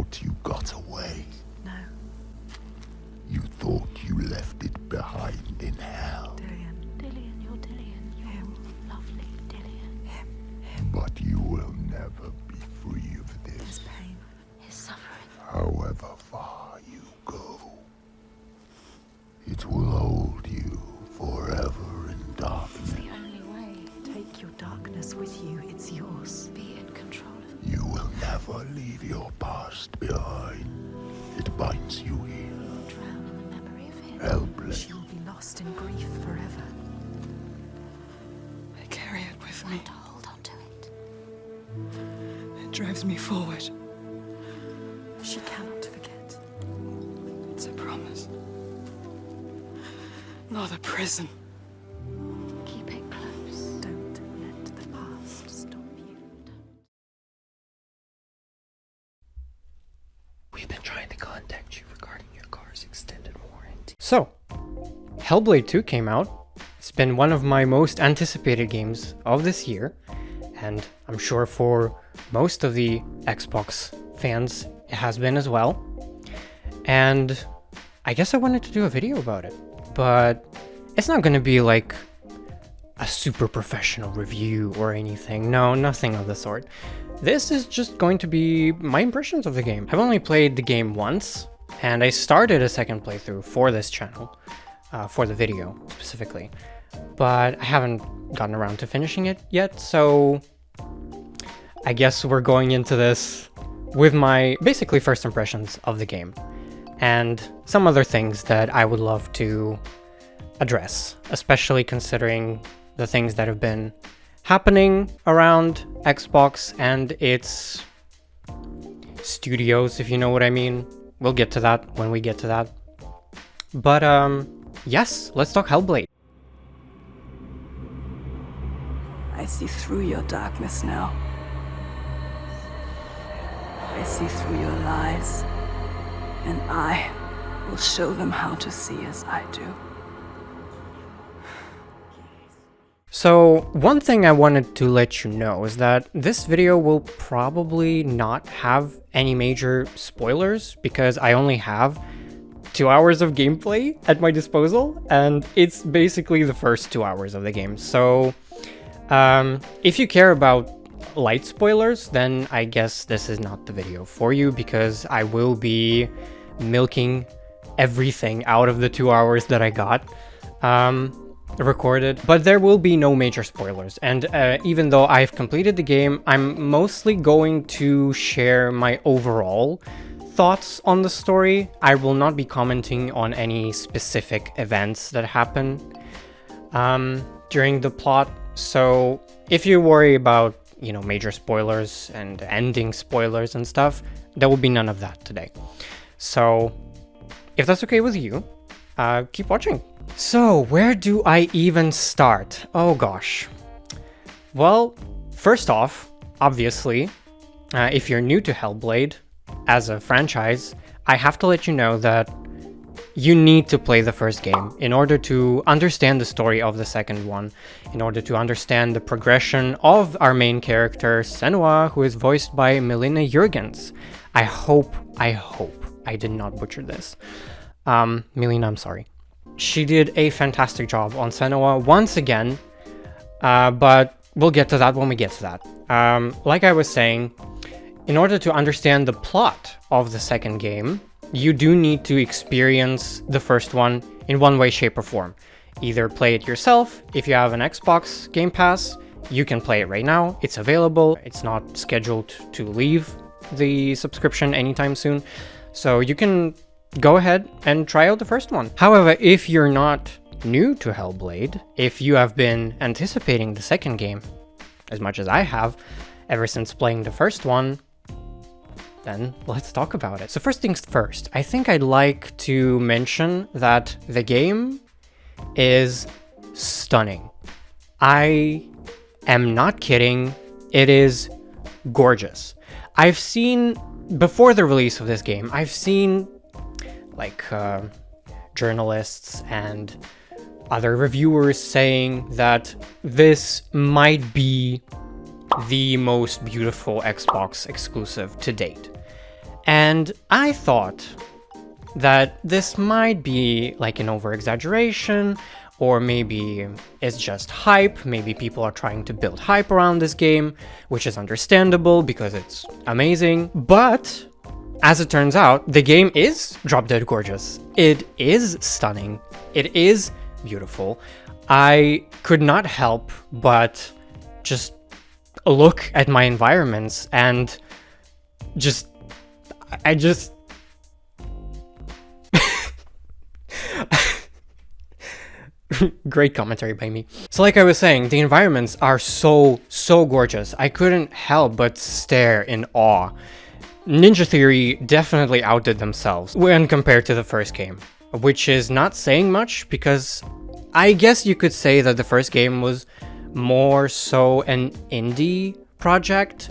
thought you got away. No, You thought you left it behind in hell. Dillian, you're Dillian. You're lovely, Dillian. Him. But you will never be free of His this. pain, his suffering. However far you go, it will hold you forever in It's darkness. the only way. Take your darkness with you. It's yours. Be in control of it. You will never leave your past behind. It binds you here. You'll drown in the memory of him. Hellblade. She will be lost in grief forever. I carry it with Learn me. to hold on to it. It drives me forward. She cannot forget. It's a promise. Not a prison. Keep it close. Don't let the past stop you. We've been trying to contact you regarding your car's extended warranty. So, Hellblade 2 came out. It's been one of my most anticipated games of this year, and I'm sure for most of the Xbox fans it has been as well. And I guess I wanted to do a video about it, but it's not going to be like a super professional review or anything. No, nothing of the sort. This is just going to be my impressions of the game. I've only played the game once, and I started a second playthrough for this channel, for the video specifically, but I haven't gotten around to finishing it yet, so I guess we're going into this with my basically first impressions of the game, and some other things that I would love to address, especially considering the things that have been happening around Xbox and its studios, if you know what I mean. We'll get to that when we get to that. But yes, let's talk Hellblade. I see through your darkness now. I see through your lies. And I will show them how to see as I do. So one thing I wanted to let you know is that this video will probably not have any major spoilers because I only have 2 hours of gameplay at my disposal, and it's basically the first 2 hours of the game. So if you care about light spoilers, then I guess this is not the video for you, because I will be milking everything out of the 2 hours that I got recorded, but there will be no major spoilers. And even though I've completed the game, I'm mostly going to share my overall thoughts on the story. I will not be commenting on any specific events that happen during the plot. So if you worry about, you know, major spoilers and ending spoilers and stuff, there will be none of that today. So if that's okay with you, keep watching. So where do I even start? Oh gosh. Well, first off, obviously, if you're new to Hellblade as a franchise, I have to let you know that you need to play the first game in order to understand the story of the second one, in order to understand the progression of our main character, Senua, who is voiced by Melina Jurgens. I hope I did not butcher this. Melina, I'm sorry. She did a fantastic job on Senua once again, but we'll get to that when we get to that. Like I was saying, in order to understand the plot of the second game, you do need to experience the first one in one way, shape, or form. Either play it yourself. If you have an Xbox Game Pass, you can play it right now. It's available. It's not scheduled to leave the subscription anytime soon. So you can go ahead and try out the first one. However, if you're not new to Hellblade, if you have been anticipating the second game as much as I have ever since playing the first one, then let's talk about it. So first things first, I think I'd like to mention that the game is stunning. I am not kidding. It is gorgeous. I've seen, before the release of this game, I've seen like journalists and other reviewers saying that this might be the most beautiful Xbox exclusive to date. And I thought that this might be like an over-exaggeration, or maybe it's just hype, maybe people are trying to build hype around this game, which is understandable because it's amazing, but as it turns out, the game is drop-dead gorgeous. It is stunning. It is beautiful. I could not help but just look at my environments and I just great commentary by me. So like I was saying, the environments are so gorgeous. I couldn't help but stare in awe. Ninja Theory definitely outdid themselves when compared to the first game, which is not saying much because I guess you could say that the first game was more so an indie project.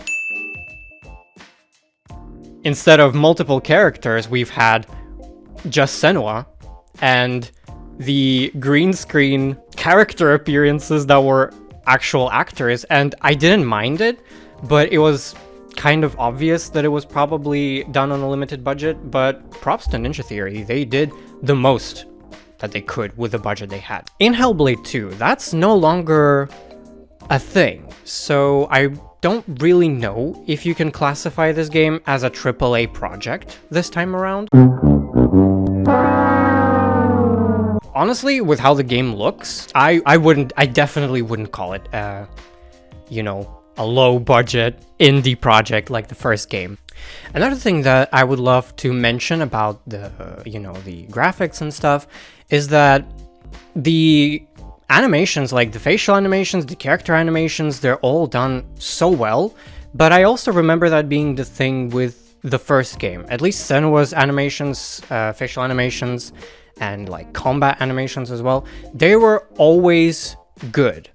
Instead of multiple characters, we've had just Senua and the green screen character appearances that were actual actors, and I didn't mind it, but it was kind of obvious that it was probably done on a limited budget. But props to Ninja Theory, they did the most that they could with the budget they had. In Hellblade 2, that's no longer a thing, so I don't really know if you can classify this game as a AAA project this time around. Honestly, with how the game looks, I definitely wouldn't call it, you know, a low budget indie project like the first game. Another thing that I would love to mention about the, you know, the graphics and stuff is that the animations, like the facial animations, the character animations, they're all done so well. But I also remember that being the thing with the first game. At least Senua's animations, facial animations, and like combat animations as well, they were always good.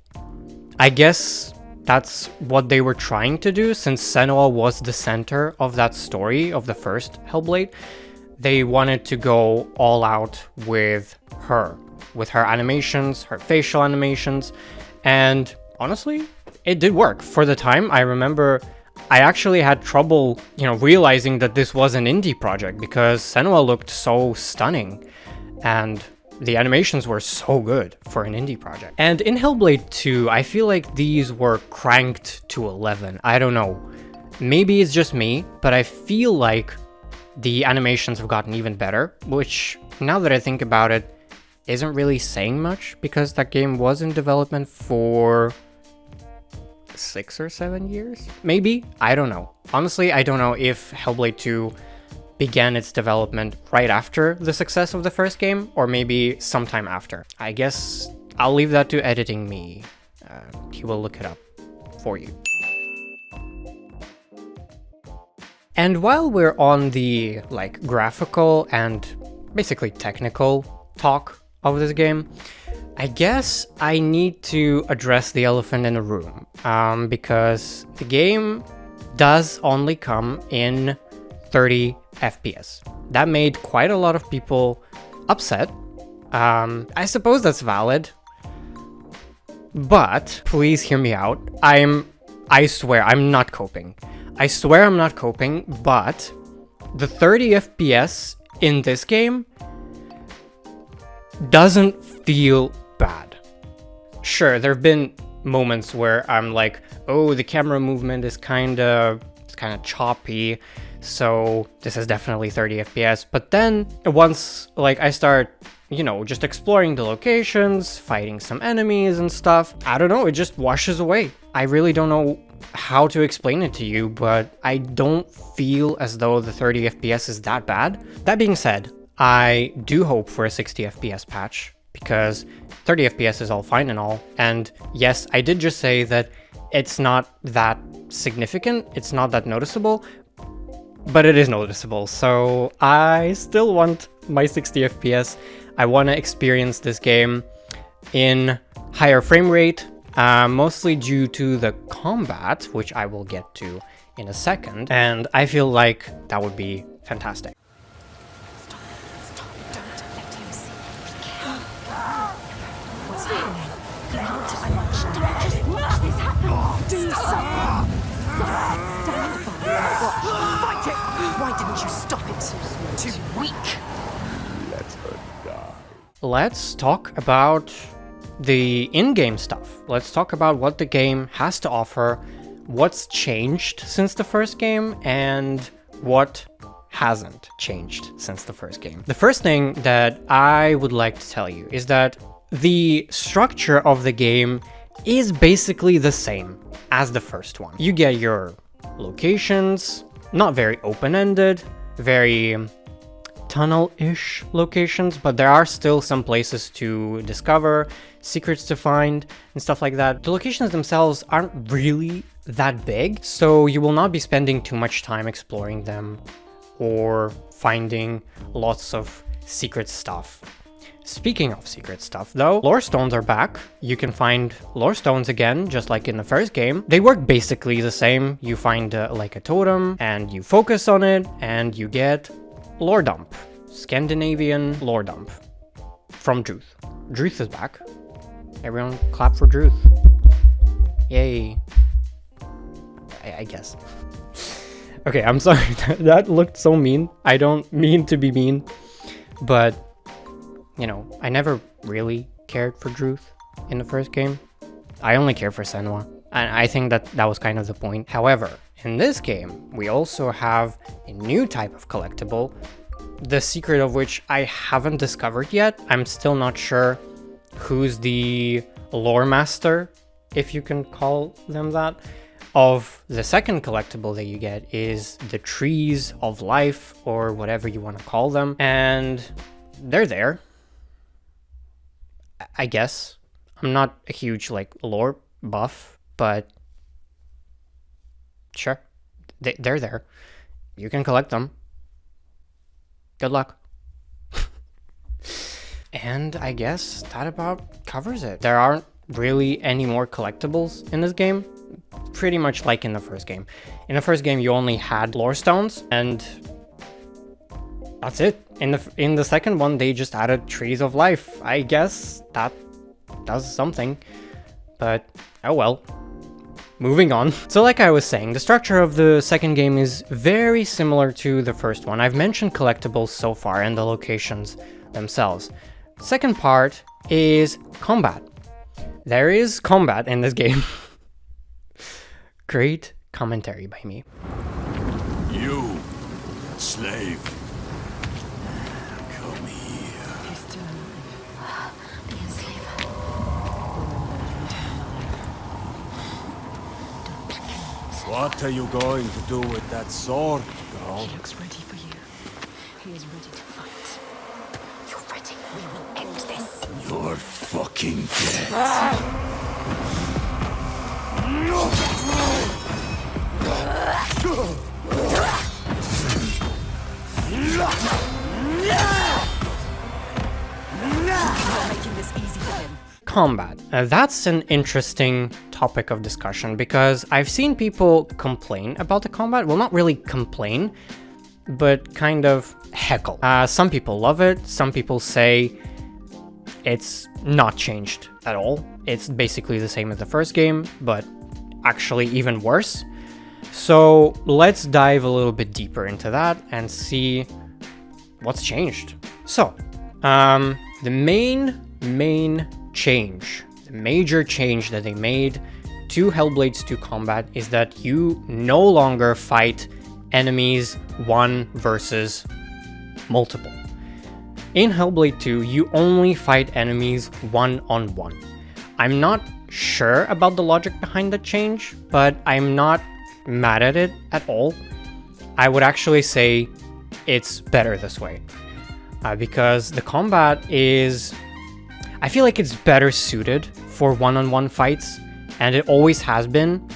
I guess that's what they were trying to do, since Senua was the center of that story of the first Hellblade. They wanted to go all out with her animations, her facial animations, and honestly, it did work. For the time, I remember I actually had trouble, you know, realizing that this was an indie project because Senua looked so stunning and the animations were so good for an indie project. And in Hellblade 2, I feel like these were cranked to 11. I don't know. Maybe it's just me, but I feel like the animations have gotten even better, which, now that I think about it, isn't really saying much because that game was in development for 6 or 7 years? Maybe? I don't know. Honestly, I don't know if Hellblade 2 began its development right after the success of the first game, or maybe sometime after. I guess I'll leave that to editing me. He will look it up for you. And while we're on the like graphical and basically technical talk of this game, I guess I need to address the elephant in the room, because the game does only come in 30 FPS. That made quite a lot of people upset. I suppose that's valid, but please hear me out. I swear I'm not coping. I swear I'm not coping, but the 30 FPS in this game doesn't feel bad. Sure, there have been moments where I'm like, oh, the camera movement is kind of choppy, so this is definitely 30 FPS. But then once like I start, you know, just exploring the locations, fighting some enemies and stuff, I don't know, it just washes away. I really don't know how to explain it to you, but I don't feel as though the 30 FPS is that bad. That being said, I do hope for a 60 FPS patch, because 30 FPS is all fine and all. And yes, I did just say that it's not that significant, it's not that noticeable, but it is noticeable. So I still want my 60 FPS. I want to experience this game in higher frame rate, mostly due to the combat, which I will get to in a second. And I feel like that would be fantastic. Stop, don't let him see. Be careful. What's happening? Just watch this happen. Do something. Stand by. Watch. Fight it. Why didn't you stop it? Too weak. Let her die. Let's talk about the in-game stuff. Let's talk about what the game has to offer, what's changed since the first game, and what hasn't changed since the first game. The first thing that I would like to tell you is that the structure of the game is basically the same as the first one. You get your locations, not very open-ended, very tunnel-ish locations, but there are still some places to discover, secrets to find, and stuff like that. The locations themselves aren't really that big, so you will not be spending too much time exploring them or finding lots of secret stuff. Speaking of secret stuff though, lore stones are back. You can find lore stones again, just like in the first game. They work basically the same. You find like a totem and you focus on it and you get lore dump. Scandinavian lore dump from Druth. Druth is back. Everyone clap for Druth. Yay. I guess. Okay, I'm sorry. That looked so mean. I don't mean to be mean, but you know, I never really cared for Druth in the first game. I only cared for Senua, and I think that that was kind of the point. However, in this game, we also have a new type of collectible, the secret of which I haven't discovered yet. I'm still not sure who's the lore master, if you can call them that, of the second collectible that you get is the trees of life, or whatever you want to call them, and they're there. I guess. I'm not a huge like lore buff, but sure, they're there. You can collect them. Good luck. And I guess that about covers it. There aren't really any more collectibles in this game, pretty much like in the first game. In the first game, you only had lore stones, and that's it. In the second one, they just added trees of life. I guess that does something, but oh well. Moving on. So like I was saying, the structure of the second game is very similar to the first one. I've mentioned collectibles so far and the locations themselves. Second part is combat. There is combat in this game. Great commentary by me. You, slave. Come here. He's still alive. Be a slave. Don't kill him. What are you going to do with that sword, girl? He looks ready for you. He is ready to fight. You're ready. We will end this. You're fucking dead. You're making this easy for him. Combat. That's an interesting topic of discussion because I've seen people complain about the combat. Well, not really complain, but kind of heckle. Some people love it. Some people say it's not changed at all. It's basically the same as the first game, but actually even worse. So let's dive a little bit deeper into that and see what's changed. So, the main change, the major change that they made to Hellblade 2 combat is that you no longer fight enemies one versus multiple. In Hellblade 2, you only fight enemies one-on-one. I'm not sure about the logic behind the change, but I'm not mad at it at all. I would actually say it's better this way. Because the combat is... I feel like it's better suited for one-on-one fights, and it always has been.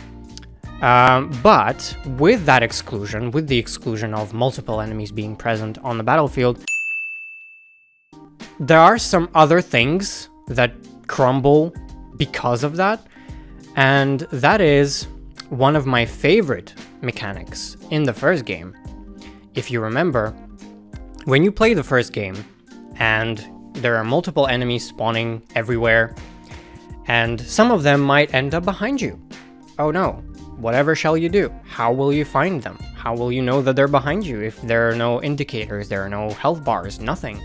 But with that exclusion, with the exclusion of multiple enemies being present on the battlefield, there are some other things that crumble because of that, and that is one of my favorite mechanics in the first game. If you remember, when you play the first game and there are multiple enemies spawning everywhere, and some of them might end up behind you. Oh no, whatever shall you do? How will you find them? How will you know that they're behind you if there are no indicators, there are no health bars, nothing?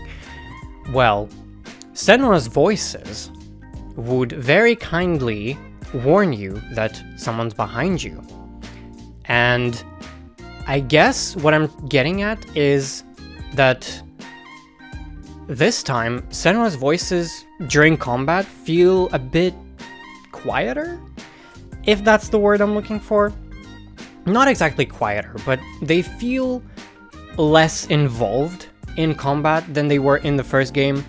Well, Senua's voices would very kindly warn you that someone's behind you. And I guess what I'm getting at is that this time, Senua's voices during combat feel a bit quieter, if that's the word I'm looking for. Not exactly quieter, but they feel less involved in combat than they were in the first game,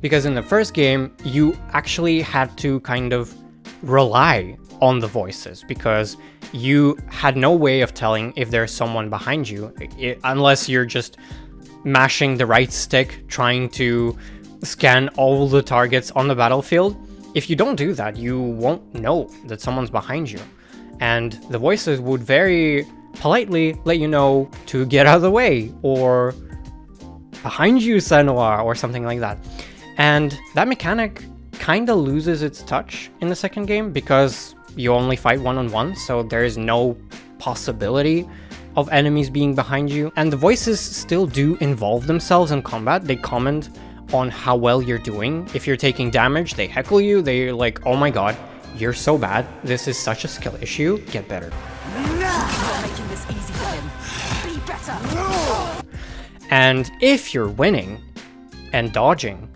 because in the first game, you actually had to kind of rely on the voices, because you had no way of telling if there's someone behind you, unless you're just mashing the right stick, trying to scan all the targets on the battlefield. If you don't do that, you won't know that someone's behind you. And the voices would very politely let you know to get out of the way, or behind you, Senua, or something like that. And that mechanic kind of loses its touch in the second game, because you only fight one-on-one, so there is no possibility of enemies being behind you. And the voices still do involve themselves in combat. They comment on how well you're doing. If you're taking damage, they heckle you. They're like, oh my god, you're so bad. This is such a skill issue. Get better. You're making this easy for him. Be better. And if you're winning and dodging,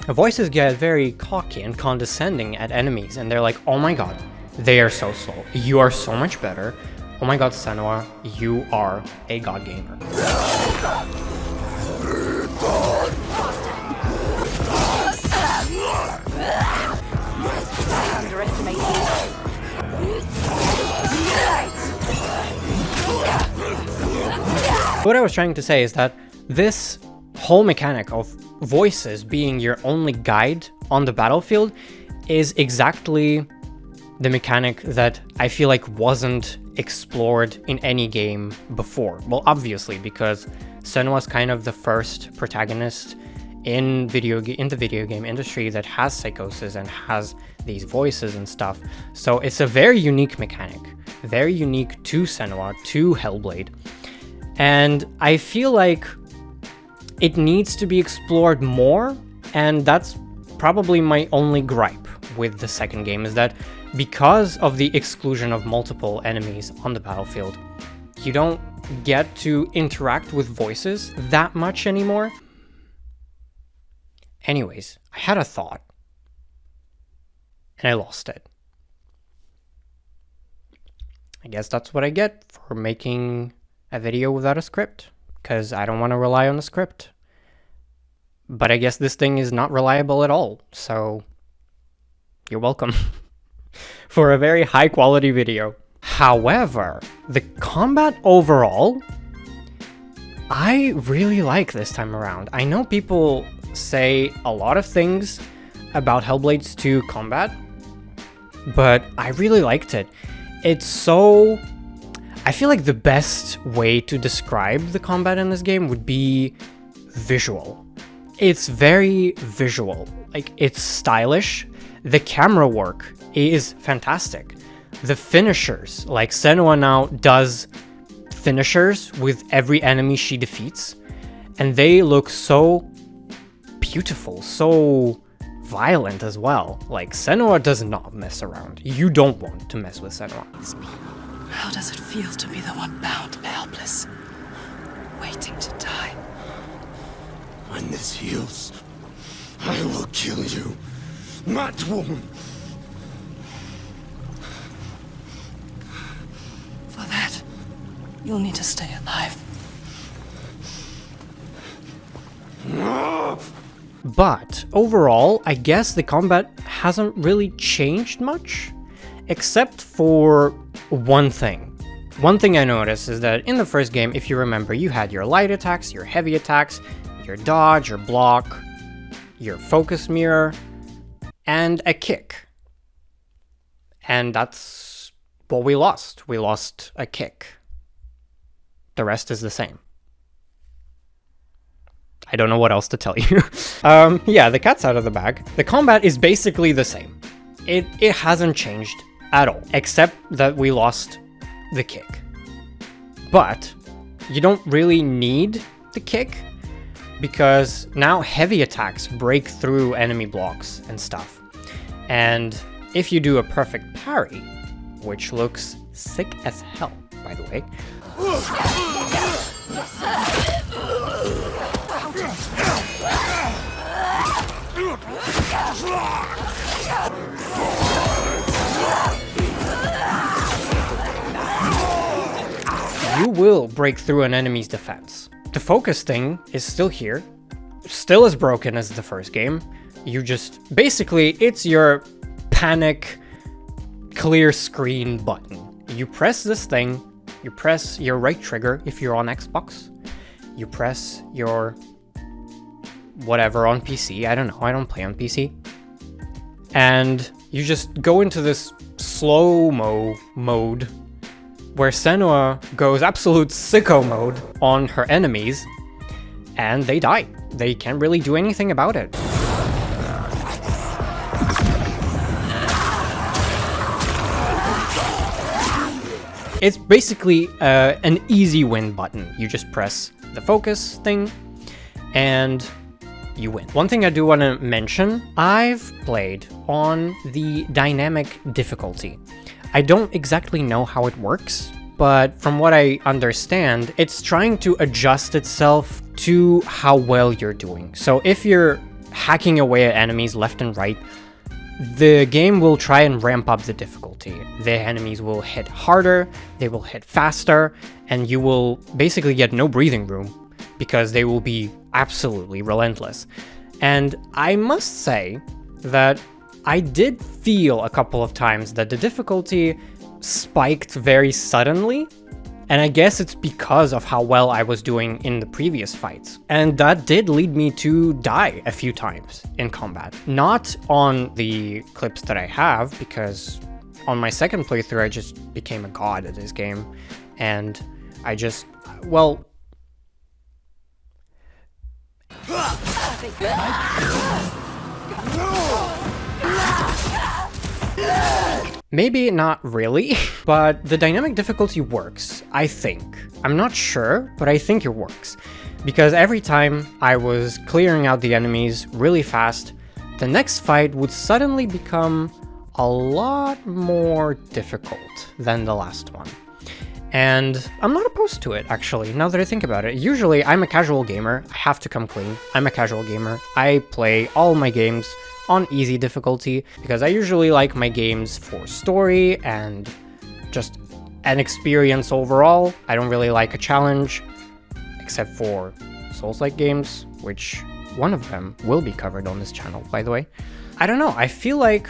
the voices get very cocky and condescending at enemies, and they're like, oh my god, they are so slow. You are so much better. Oh my god, Senua, you are a god gamer. What I was trying to say is that this whole mechanic of voices being your only guide on the battlefield is exactly the mechanic that I feel like wasn't explored in any game before. Well, obviously, because Senua's kind of the first protagonist in the video game industry that has psychosis and has these voices and stuff. So it's a very unique mechanic, very unique to Senua, to Hellblade. And I feel like it needs to be explored more, and that's probably my only gripe with the second game, is that because of the exclusion of multiple enemies on the battlefield, you don't get to interact with voices that much anymore. Anyways, I had a thought, and I lost it. I guess that's what I get for making a video without a script, because I don't want to rely on a script. But I guess this thing is not reliable at all, so you're welcome for a very high quality video. However, the combat overall, I really like this time around. I know people say a lot of things about Hellblade's 2 combat, but I really liked it. It's so... I feel like the best way to describe the combat in this game would be visual. It's very visual. Like, it's stylish. The camera work is fantastic. The finishers, like Senua now does finishers with every enemy she defeats, and they look so beautiful, so violent as well. Like, Senua does not mess around. You don't want to mess with Senua. How does it feel to be the one bound and helpless, waiting to die? When this heals, I will kill you, mad woman. For that, you'll need to stay alive. But overall, I guess the combat hasn't really changed much, except for one thing. One thing I noticed is that in the first game, if you remember, you had your light attacks, your heavy attacks, your dodge, your block, your focus mirror, and a kick. And that's what we lost. We lost a kick. The rest is the same. I don't know what else to tell you. Yeah, the cat's out of the bag. The combat is basically the same. It hasn't changed at all, except that we lost the kick. But you don't really need the kick, because now heavy attacks break through enemy blocks and stuff. And if you do a perfect parry, which looks sick as hell, by the way. You will break through an enemy's defense. The focus thing is still here, still as broken as the first game. You just, basically, it's your panic clear screen button. You press this thing, you press your right trigger if you're on Xbox, you press your whatever on PC, I don't know, I don't play on PC. And you just go into this slow-mo mode where Senua goes absolute sicko mode on her enemies, and they die. They can't really do anything about it. It's basically an easy win button. You just press the focus thing, and you win. One thing I do want to mention, I've played on the dynamic difficulty. I don't exactly know how it works, but from what I understand, it's trying to adjust itself to how well you're doing. So if you're hacking away at enemies left and right, the game will try and ramp up the difficulty. The enemies will hit harder, they will hit faster, and you will basically get no breathing room because they will be absolutely relentless. And I must say that I did feel a couple of times that the difficulty spiked very suddenly, and I guess it's because of how well I was doing in the previous fights. And that did lead me to die a few times in combat. Not on the clips that I have, because on my second playthrough I just became a god at this game, and I just, well... Maybe not really, but the dynamic difficulty works, I think. I'm not sure, but I think it works. Because every time I was clearing out the enemies really fast, the next fight would suddenly become a lot more difficult than the last one. And I'm not opposed to it, actually, now that I think about it. Usually, I'm a casual gamer. I have to come clean. I'm a casual gamer. I play all my games on easy difficulty because I usually like my games for story and just an experience overall. I don't really like a challenge, except for Souls-like games, which one of them will be covered on this channel, by the way. I don't know, I feel like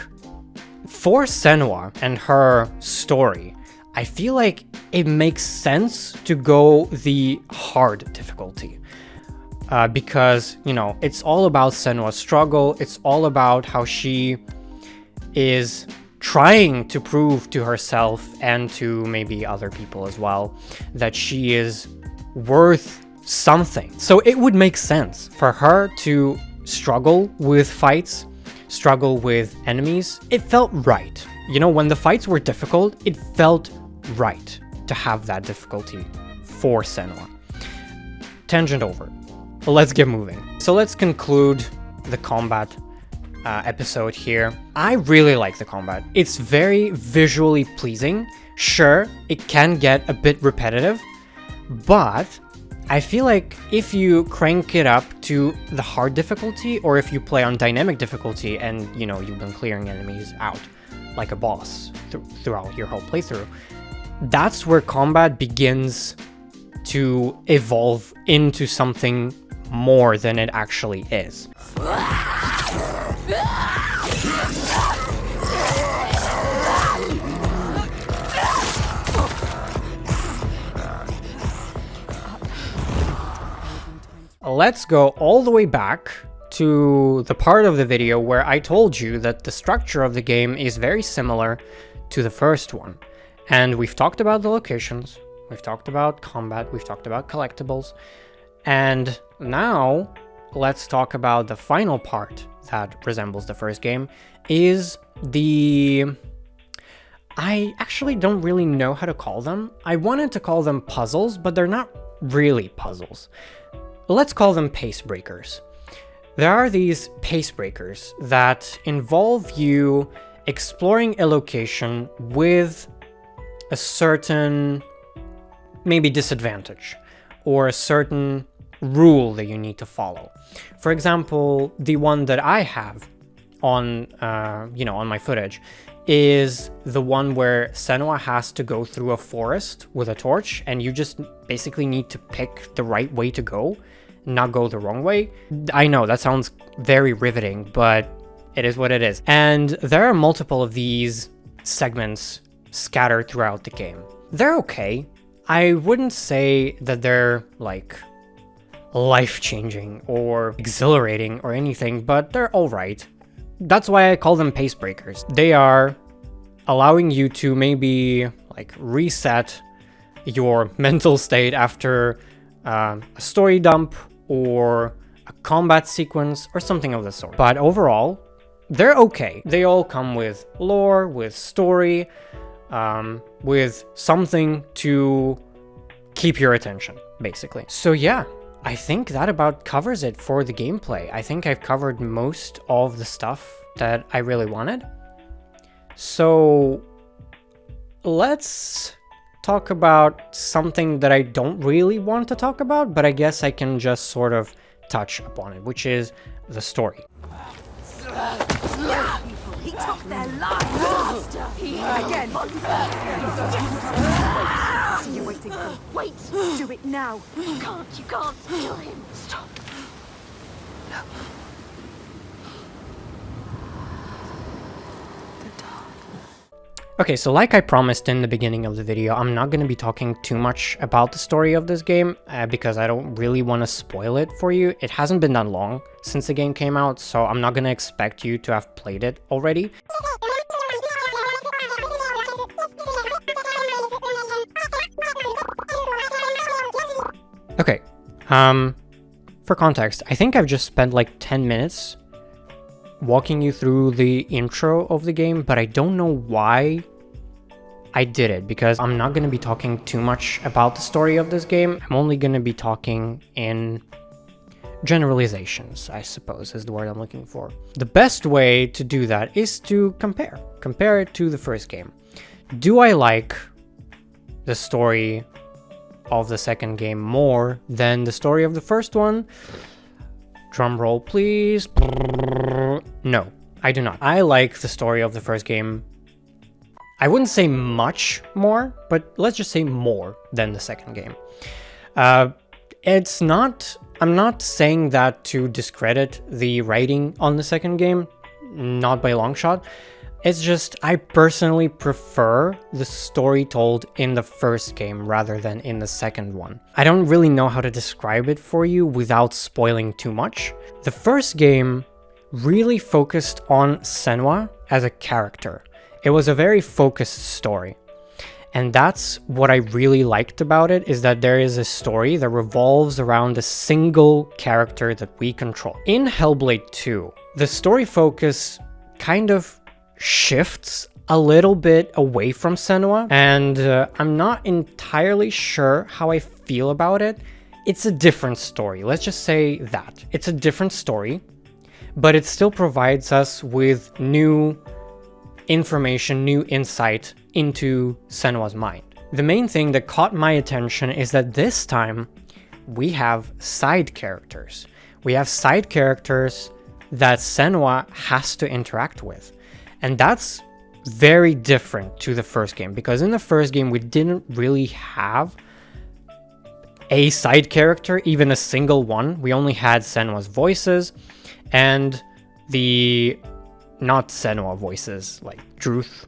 for Senua and her story, I feel like it makes sense to go the hard difficulty. Because, you know, it's all about Senua's struggle, it's all about how she is trying to prove to herself and to maybe other people as well that she is worth something. So it would make sense for her to struggle with fights, struggle with enemies. It felt right. You know, when the fights were difficult, it felt right to have that difficulty for Senua. Tangent over. Let's get moving. So let's conclude the combat episode here. I really like the combat. It's very visually pleasing. Sure, it can get a bit repetitive, but I feel like if you crank it up to the hard difficulty, or if you play on dynamic difficulty and, you know, you've been clearing enemies out like a boss throughout your whole playthrough, that's where combat begins to evolve into something more than it actually is. Let's go all the way back to the part of the video where I told you that the structure of the game is very similar to the first one. And we've talked about the locations, we've talked about combat, we've talked about collectibles, and now let's talk about the final part that resembles the first game, is the I actually don't really know how to call them. I wanted to call them puzzles, but they're not really puzzles. Let's call them pacebreakers. There are these pacebreakers that involve you exploring a location with a certain maybe disadvantage or a certain rule that you need to follow. For example, the one that I have on on my footage is the one where Senua has to go through a forest with a torch, and you just basically need to pick the right way to go, not go the wrong way. I know that sounds very riveting, but it is what it is. And there are multiple of these segments scattered throughout the game. They're okay. I wouldn't say that they're like life-changing or exhilarating or anything, but they're alright. That's why I call them pacebreakers. They are allowing you to maybe like reset your mental state after a story dump or a combat sequence or something of the sort. But overall, they're okay. They all come with lore, with story, with something to keep your attention, basically. So yeah, I think that about covers it for the gameplay. I think I've covered most of the stuff that I really wanted. So let's talk about something that I don't really want to talk about, but I guess I can just sort of touch upon it, which is the story. He took their lives. Again. What are you waiting for? Wait. Do it now. You can't kill him. Stop. Okay, so like I promised in the beginning of the video, I'm not going to be talking too much about the story of this game because I don't really want to spoil it for you. It hasn't been that long since the game came out, so I'm not going to expect you to have played it already. Okay, for context, I think I've just spent like 10 minutes walking you through the intro of the game, but I don't know why I did it, because I'm not going to be talking too much about the story of this game. I'm only going to be talking in generalizations, I suppose is the word I'm looking for. The best way to do that is to compare it to the first game. Do I like the story of the second game more than the story of the first one? Drum roll, please. No, I do not. I like the story of the first game. I wouldn't say much more, but let's just say more than the second game. I'm not saying that to discredit the writing on the second game, not by a long shot. It's just, I personally prefer the story told in the first game rather than in the second one. I don't really know how to describe it for you without spoiling too much. The first game really focused on Senua as a character. It was a very focused story. And that's what I really liked about it, is that there is a story that revolves around a single character that we control. In Hellblade 2, the story focus kind of shifts a little bit away from Senua, and I'm not entirely sure how I feel about it. It's a different story, let's just say that. It's a different story, but it still provides us with new information, new insight into Senua's mind. The main thing that caught my attention is that this time we have side characters. We have side characters that Senua has to interact with. And that's very different to the first game, because in the first game we didn't really have a side character, even a single one. We only had Senua's voices and the not Senua voices, like Druth,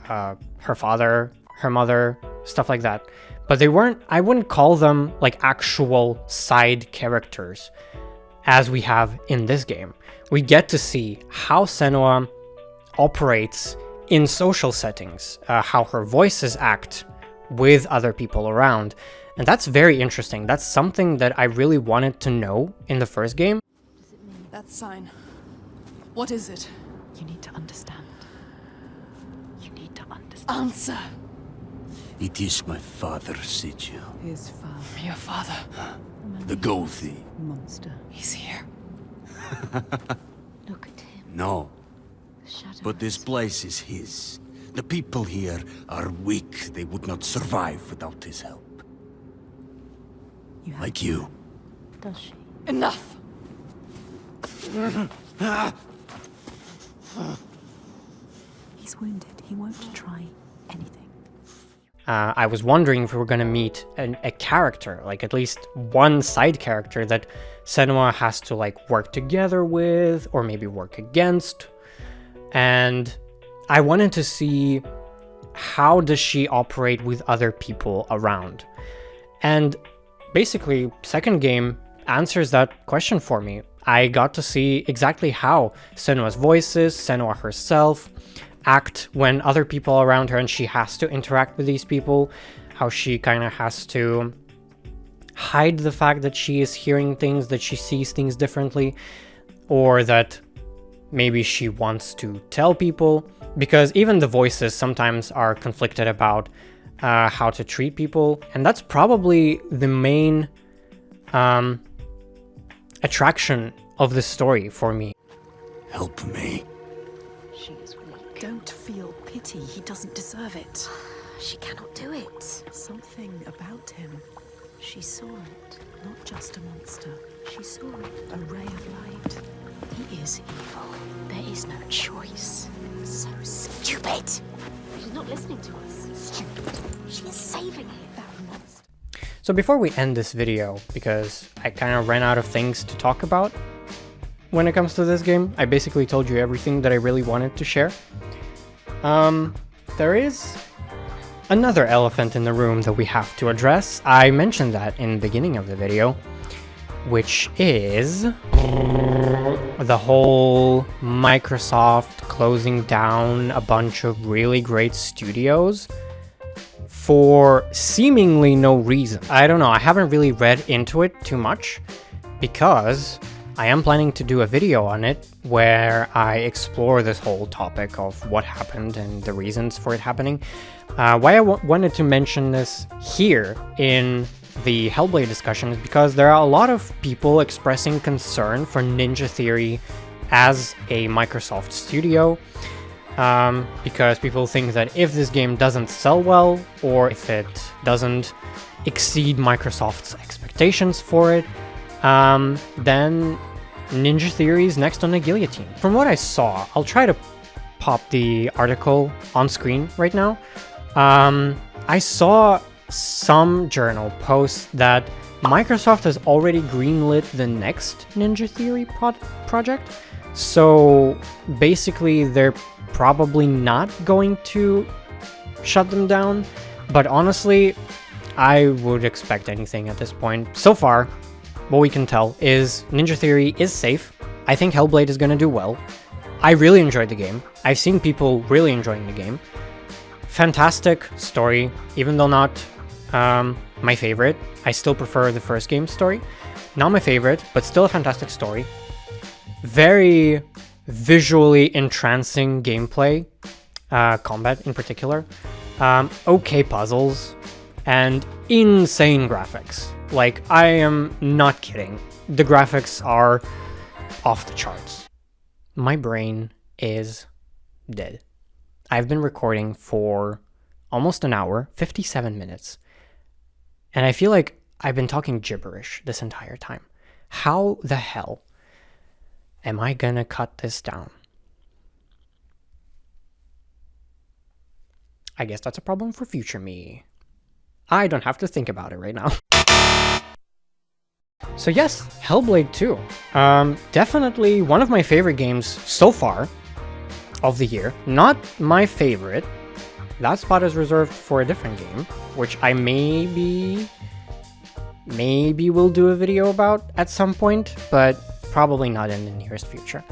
her father, her mother, stuff like that. But they weren't, I wouldn't call them like actual side characters as we have in this game. We get to see how Senua operates in social settings, how her voices act with other people around. And that's very interesting. That's something that I really wanted to know in the first game. That sign. What is it? You need to understand. You need to understand. Answer. It is my father, Sigil. His father. Your father. The gold thief. Monster. He's here. Look at him. No, The shadow. but this place is his. The people here are weak. They would not survive without his help. You have Like you. Does she? Enough! He's wounded. He won't try anything. I was wondering if we were going to meet a character, like at least one side character that Senua has to like work together with or maybe work against. And I wanted to see how does she operate with other people around. And basically, second game answers that question for me. I got to see exactly how Senua's voices, Senua herself, act when other people around her and she has to interact with these people, how she kind of has to hide the fact that she is hearing things, that she sees things differently, or that maybe she wants to tell people, because even the voices sometimes are conflicted about how to treat people, and that's probably the main attraction of the story for me. Help me. She is weak. Don't feel pity. He doesn't deserve it. She cannot do it. Something about him. She saw it. Not just a monster. She saw it. A ray of light. He is evil. There is no choice. So stupid. She's not listening to us. Stupid. She is saving him. That monster. So before we end this video, because I kind of ran out of things to talk about when it comes to this game, I basically told you everything that I really wanted to share. There is another elephant in the room that we have to address. I mentioned that in the beginning of the video, which is the whole Microsoft closing down a bunch of really great studios for seemingly no reason. I don't know, I haven't really read into it too much because I am planning to do a video on it where I explore this whole topic of what happened and the reasons for it happening. Why I wanted to mention this here in the Hellblade discussion is because there are a lot of people expressing concern for Ninja Theory as a Microsoft studio, because people think that if this game doesn't sell well, or if it doesn't exceed Microsoft's expectations for it, then Ninja Theory is next on the guillotine. From what I saw, I'll try to pop the article on screen right now. I saw some journal posts that Microsoft has already greenlit the next Ninja Theory project. So basically they're probably not going to shut them down. But honestly, I would expect anything at this point. So far, what we can tell is Ninja Theory is safe. I think Hellblade is going to do well. I really enjoyed the game. I've seen people really enjoying the game. Fantastic story, even though not my favorite. I still prefer the first game's story. Not my favorite, but still a fantastic story. Very visually entrancing gameplay, combat in particular. Okay puzzles, and insane graphics. Like, I am not kidding. The graphics are off the charts. My brain is dead. I've been recording for almost an hour, 57 minutes. And I feel like I've been talking gibberish this entire time. How the hell am I gonna cut this down? I guess that's a problem for future me. I don't have to think about it right now. So yes, Hellblade 2. Definitely one of my favorite games so far of the year. Not my favorite. That spot is reserved for a different game, which I maybe will do a video about at some point, but probably not in the nearest future.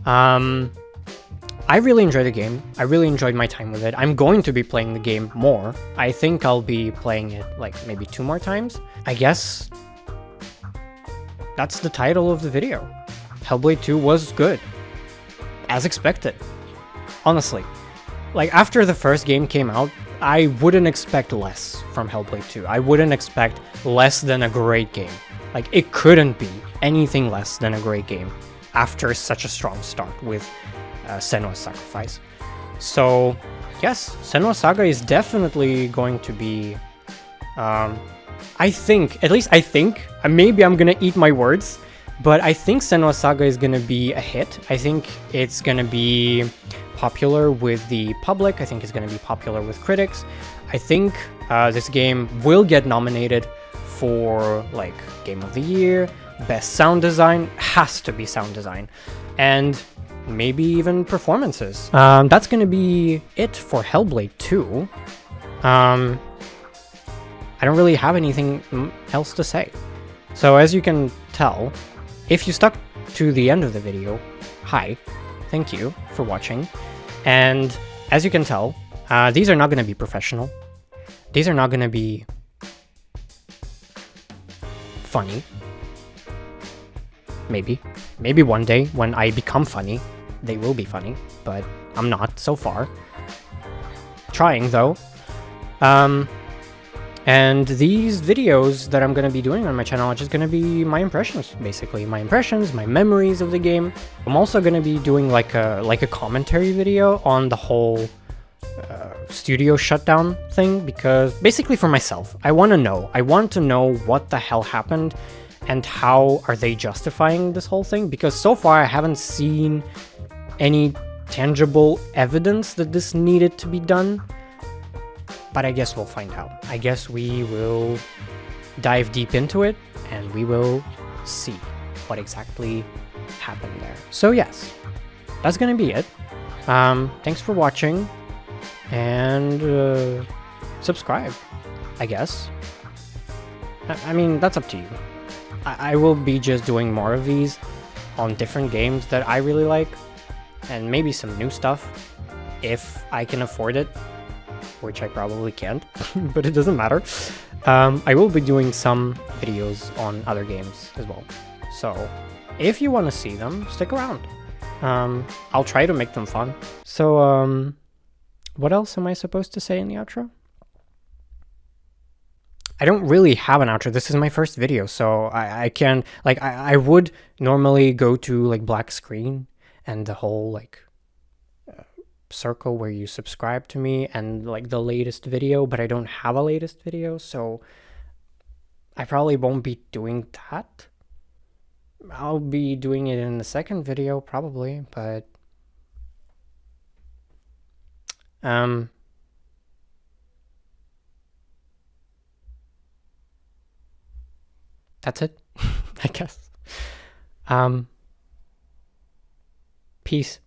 I really enjoyed the game. I really enjoyed my time with it. I'm going to be playing the game more. I think I'll be playing it like maybe 2 more times. I guess that's the title of the video. Hellblade 2 was good, as expected. Honestly, like after the first game came out, I wouldn't expect less from Hellblade 2. I wouldn't expect less than a great game. Like, it couldn't be anything less than a great game after such a strong start with Senua's Sacrifice. So, yes, Senua Saga is definitely going to be, I think, at least I think, maybe I'm gonna eat my words, but I think Senua Saga is gonna be a hit. I think it's gonna be popular with the public. I think it's gonna be popular with critics. I think this game will get nominated for like Game of the Year, Best Sound Design, has to be Sound Design, and maybe even performances. That's gonna be it for Hellblade 2. I don't really have anything else to say. So as you can tell, if you stuck to the end of the video, hi, thank you for watching. And as you can tell, these are not gonna be professional. These are not gonna be funny. Maybe one day when I become funny, they will be funny, but I'm not so far. Trying though. And these videos that I'm gonna be doing on my channel are just gonna be my impressions, basically. My impressions, my memories of the game. I'm also gonna be doing like a commentary video on the whole studio shutdown thing, because basically for myself, I want to know what the hell happened and how are they justifying this whole thing, because so far I haven't seen any tangible evidence that this needed to be done. But I guess we'll find out. I guess we will dive deep into it and we will see what exactly happened there. So yes, that's gonna be it. Thanks for watching, and subscribe, I guess. I mean, that's up to you. I will be just doing more of these on different games that I really like, and maybe some new stuff if I can afford it, which I probably can't, but it doesn't matter. I will be doing some videos on other games as well. So if you want to see them, stick around. I'll try to make them fun. So what else am I supposed to say in the outro? I don't really have an outro. This is my first video, so I can, like, I would normally go to like black screen and the whole like circle where you subscribe to me and like the latest video, but I don't have a latest video, so I probably won't be doing that. I'll be doing it in the second video probably, but that's it. I guess. Peace.